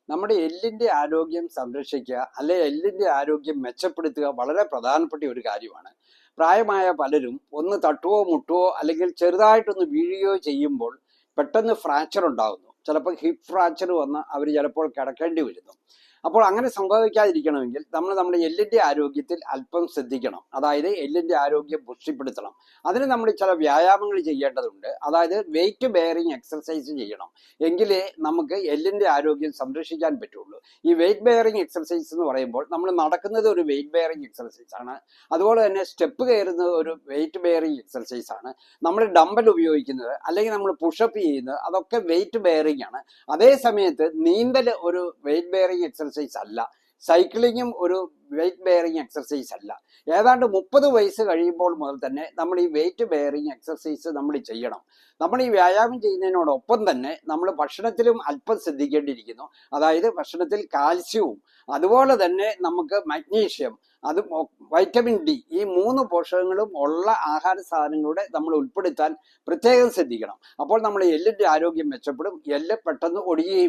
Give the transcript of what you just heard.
നമ്മുടെ എല്ലിന്റെ ആരോഗ്യം സംരക്ഷിക്കുക അല്ലെ എല്ലിന്റെ ആരോഗ്യം മെച്ചപ്പെടുത്തുക വളരെ പ്രധാനപ്പെട്ട ഒരു കാര്യമാണ്. പ്രായമായ പലരും ഒന്ന് തട്ടുവോ മുട്ടുവോ അല്ലെങ്കിൽ ചെറുതായിട്ടൊന്ന് വീഴുകയോ ചെയ്യുമ്പോൾ പെട്ടെന്ന് ഫ്രാക്ചർ ഉണ്ടാകുന്നു. ചിലപ്പോൾ ഹിപ്പ് ഫ്രാക്ചർ വന്ന് അവർ ചിലപ്പോൾ കിടക്കേണ്ടി വരുന്നു. അപ്പോൾ അങ്ങനെ സംഭവിക്കാതിരിക്കണമെങ്കിൽ നമ്മൾ നമ്മുടെ എല്ലിന്റെ ആരോഗ്യത്തിൽ അല്പം ശ്രദ്ധിക്കണം. അതായത് എല്ലിന്റെ ആരോഗ്യം പുഷ്ടിപ്പെടുത്തണം. അതിന് നമ്മൾ ചില വ്യായാമങ്ങൾ ചെയ്യേണ്ടതുണ്ട്. അതായത് വെയിറ്റ് ബെയറിങ് എക്സർസൈസ് ചെയ്യണം. എങ്കിലേ നമുക്ക് എല്ലിന്റെ ആരോഗ്യം സംരക്ഷിക്കാൻ പറ്റുള്ളൂ. ഈ വെയിറ്റ് ബെയറിങ് എക്സർസൈസ് എന്ന് പറയുമ്പോൾ നമ്മൾ നടക്കുന്നത് ഒരു വെയിറ്റ് ബെയറിങ് എക്സർസൈസ് ആണ്. അതുപോലെ തന്നെ സ്റ്റെപ്പ് കയറുന്നത് ഒരു വെയിറ്റ് ബെയറിങ് എക്സർസൈസ് ആണ്. നമ്മൾ ഡമ്പൽ ഉപയോഗിക്കുന്നത് അല്ലെങ്കിൽ നമ്മൾ പുഷപ്പ് ചെയ്യുന്നത് അതൊക്കെ വെയിറ്റ് ബെയറിങ് ആണ്. അതേ സമയത്ത് നീന്തൽ ഒരു വെയിറ്റ് ബെയറിങ് എക്സർസൈസ് അല്ല. സൈക്ലിങ്ങും ഒരു വെയിറ്റ് ബെയറിങ് എക്സർസൈസ് അല്ല. ഏതാണ്ട് 30 വയസ്സ് കഴിയുമ്പോൾ മുതൽ തന്നെ നമ്മൾ ഈ വെയിറ്റ് ബെയറിങ് എക്സർസൈസ് നമ്മൾ ചെയ്യണം. നമ്മൾ ഈ വ്യായാമം ചെയ്യുന്നതിനോടൊപ്പം തന്നെ നമ്മൾ ഭക്ഷണത്തിലും അല്പം ശ്രദ്ധിക്കേണ്ടിയിരിക്കുന്നു. അതായത് ഭക്ഷണത്തിൽ കാൽസ്യവും അതുപോലെ തന്നെ നമുക്ക് മഗ്നീഷ്യം, അത് വൈറ്റമിൻ ഡി, ഈ 3 പോഷകങ്ങളും ഉള്ള ആഹാര സാധനങ്ങളുടെ നമ്മൾ ഉൾപ്പെടുത്താൻ പ്രത്യേകം ശ്രദ്ധിക്കണം. അപ്പോൾ നമ്മൾ എല്ലിന്റെ ആരോഗ്യം മെച്ചപ്പെടും. എല്ല് പെട്ടെന്ന് ഒടിയുകയും